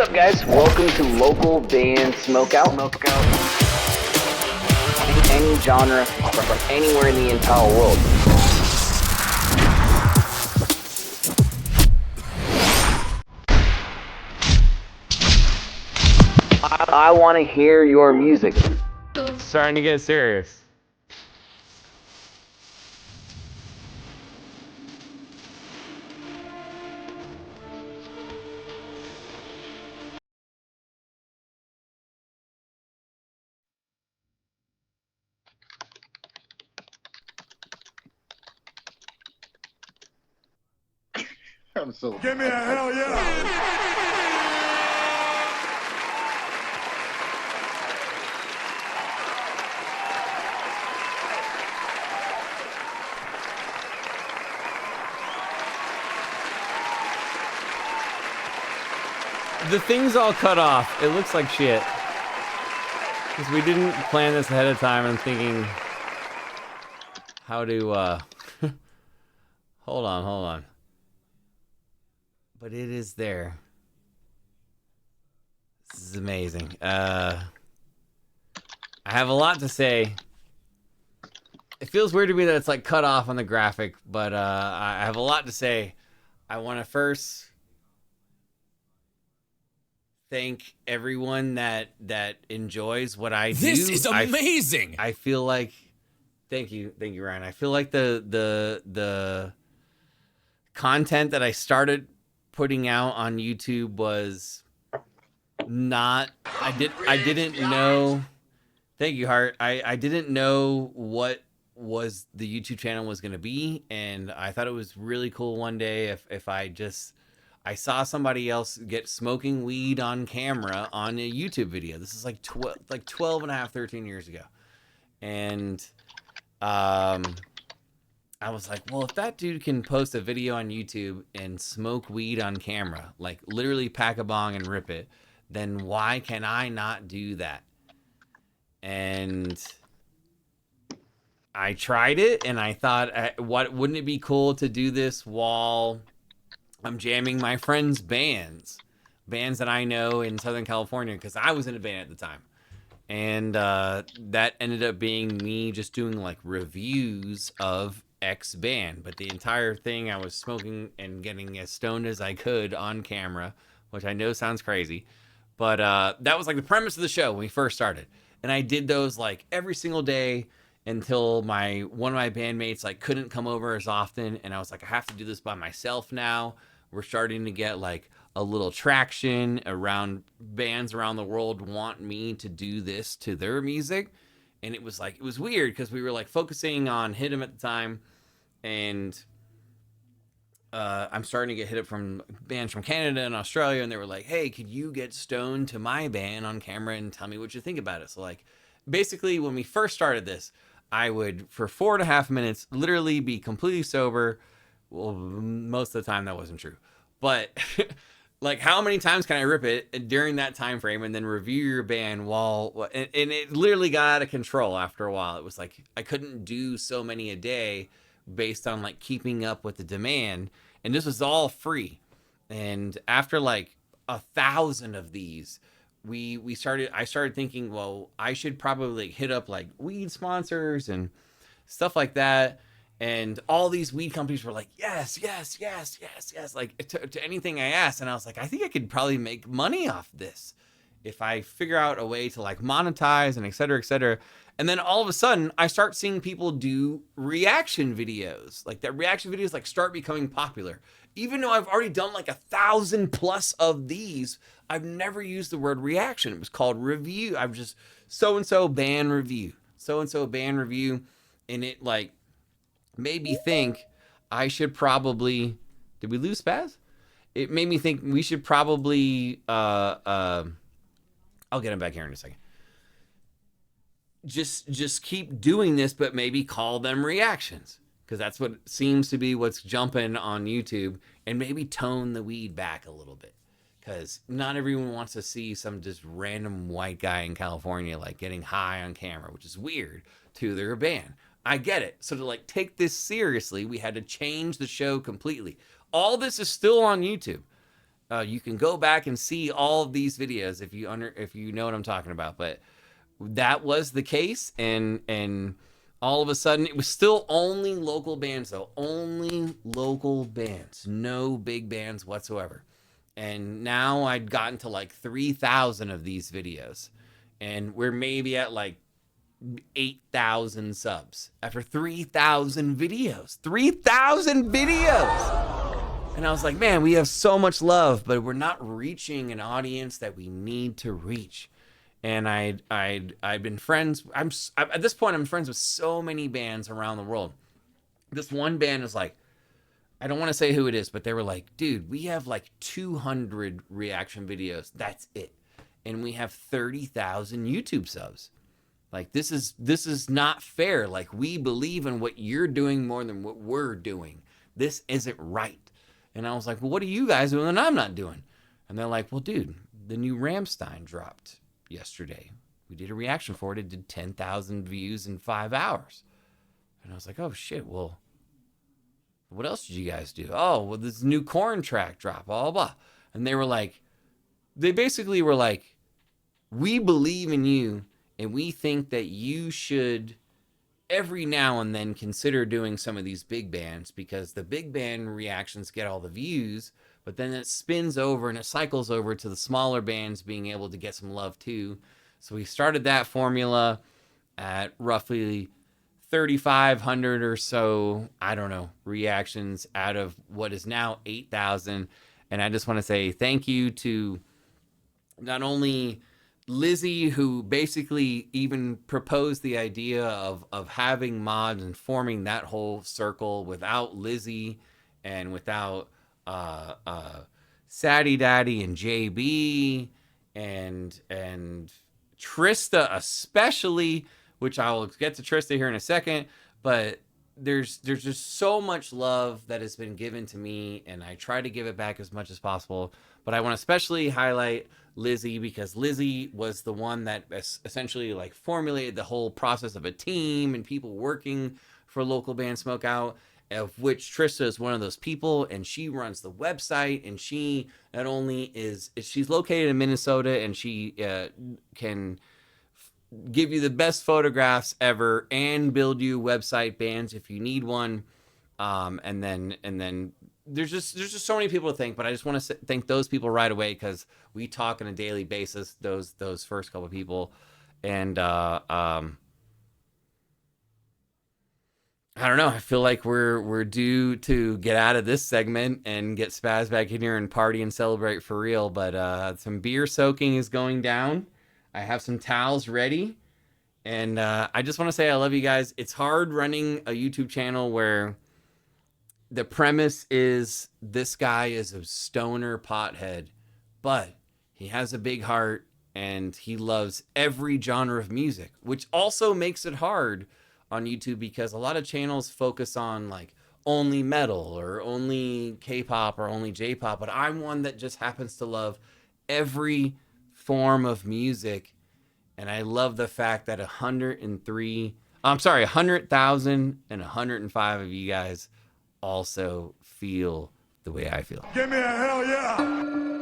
up, guys? Welcome to local band Smokeout. Any genre from anywhere in the entire world. I want to hear your music. It's starting to get serious. Give me a hell yeah! The thing's all cut off. It looks like shit. Because we didn't plan this ahead of time. I'm thinking how to, hold on. But it is there. This is amazing. I have a lot to say. It feels weird to me that it's like cut off on the graphic, but I have a lot to say. I want to first thank everyone that enjoys what I do. This is amazing. I feel like thank you Ryan. I feel like the content that I started putting out on YouTube was not I didn't know. Thank you, Hart. I didn't know what was the YouTube channel was going to be, and I thought it was really cool one day if I saw somebody else get smoking weed on camera on a YouTube video. This is like 12 and a half, 13 years ago. And I was like, well, if that dude can post a video on YouTube and smoke weed on camera, like literally pack a bong and rip it, then why can I not do that? And I tried it, and I thought, wouldn't it be cool to do this while I'm jamming my friends' bands that I know in Southern California, because I was in a band at the time. And that ended up being me just doing like reviews of X band. But the entire thing, I was smoking and getting as stoned as I could on camera, which I know sounds crazy. But that was like the premise of the show when we first started. And I did those like every single day until one of my bandmates like couldn't come over as often. And I was like, I have to do this by myself now. We're starting to get like a little traction around bands around the world want me to do this to their music. And it was weird because we were like focusing on Hit 'em at the time. And I'm starting to get hit up from bands from Canada and Australia. And they were like, hey, could you get stoned to my band on camera and tell me what you think about it? So like basically when we first started this, I would, for 4.5 minutes, literally be completely sober. Well, most of the time that wasn't true. But like how many times can I rip it during that time frame and then review your band and it literally got out of control after a while. It was like I couldn't do so many a day based on like keeping up with the demand, and this was all free. And after like 1,000 of these, I started thinking, well, I should probably hit up like weed sponsors and stuff like that. And all these weed companies were like, yes, like to anything I asked. And I was like, I think I could probably make money off this if I figure out a way to like monetize and et cetera, et cetera. And then all of a sudden I start seeing people do reaction videos. Like that reaction videos like start becoming popular. Even though I've already done like 1,000 plus of these, I've never used the word reaction. It was called review. I'm just so-and-so band review. And it like made me think I should probably, did we lose Spaz? It made me think we should probably, I'll get him back here in a second. Just keep doing this, but maybe call them reactions. Because that's what seems to be what's jumping on YouTube. And maybe tone the weed back a little bit. Because not everyone wants to see some just random white guy in California like getting high on camera, which is weird to their band. I get it. So to like take this seriously, we had to change the show completely. All this is still on YouTube. You can go back and see all of these videos if you know what I'm talking about. But that was the case, and all of a sudden it was still only local bands though, only local bands, no big bands whatsoever. And now I'd gotten to like 3,000 of these videos, and we're maybe at like 8,000 subs after 3,000 videos. 3,000 videos. And I was like, man, we have so much love, but we're not reaching an audience that we need to reach. And I've been friends. At this point, I'm friends with so many bands around the world. This one band is like, I don't want to say who it is, but they were like, dude, we have like 200 reaction videos. That's it. And we have 30,000 YouTube subs. Like, this is not fair. Like, we believe in what you're doing more than what we're doing. This isn't right. And I was like, well, what are you guys doing that I'm not doing? And they're like, well, dude, the new Rammstein dropped yesterday. We did a reaction for it. It did 10,000 views in 5 hours. And I was like, oh shit, well, what else did you guys do? Oh, well, this new Korn track drop, blah, blah, blah. And they basically were like, we believe in you, and we think that you should every now and then consider doing some of these big bands, because the big band reactions get all the views, but then it spins over and it cycles over to the smaller bands being able to get some love too. So we started that formula at roughly 3,500 or so, I don't know, reactions out of what is now 8,000. And I just want to say thank you to not only Lizzie, who basically even proposed the idea of having mods and forming that whole circle. Without Lizzie and without Sadie Daddy and JB and Trista especially, which I'll get to Trista here in a second, but there's just so much love that has been given to me, and I try to give it back as much as possible. But I want to especially highlight Lizzie, because Lizzie was the one that essentially like formulated the whole process of a team and people working for local band Smokeout, of which Trista is one of those people, and she runs the website, and she not only she's located in Minnesota, and she can give you the best photographs ever and build you website bands if you need one. And then there's just so many people to thank, but I just want to thank those people right away, because we talk on a daily basis, those first couple of people. And I don't know, I feel like we're due to get out of this segment and get Spaz back in here and party and celebrate for real. But some beer soaking is going down. I have some towels ready, and I just want to say I love you guys. It's hard running a YouTube channel where the premise is this guy is a stoner pothead, but he has a big heart and he loves every genre of music, which also makes it hard on YouTube, because a lot of channels focus on like only metal or only K-pop or only J-pop, but I'm one that just happens to love every form of music. And I love the fact that 100,005 of you guys also feel the way I feel. Give me a hell yeah!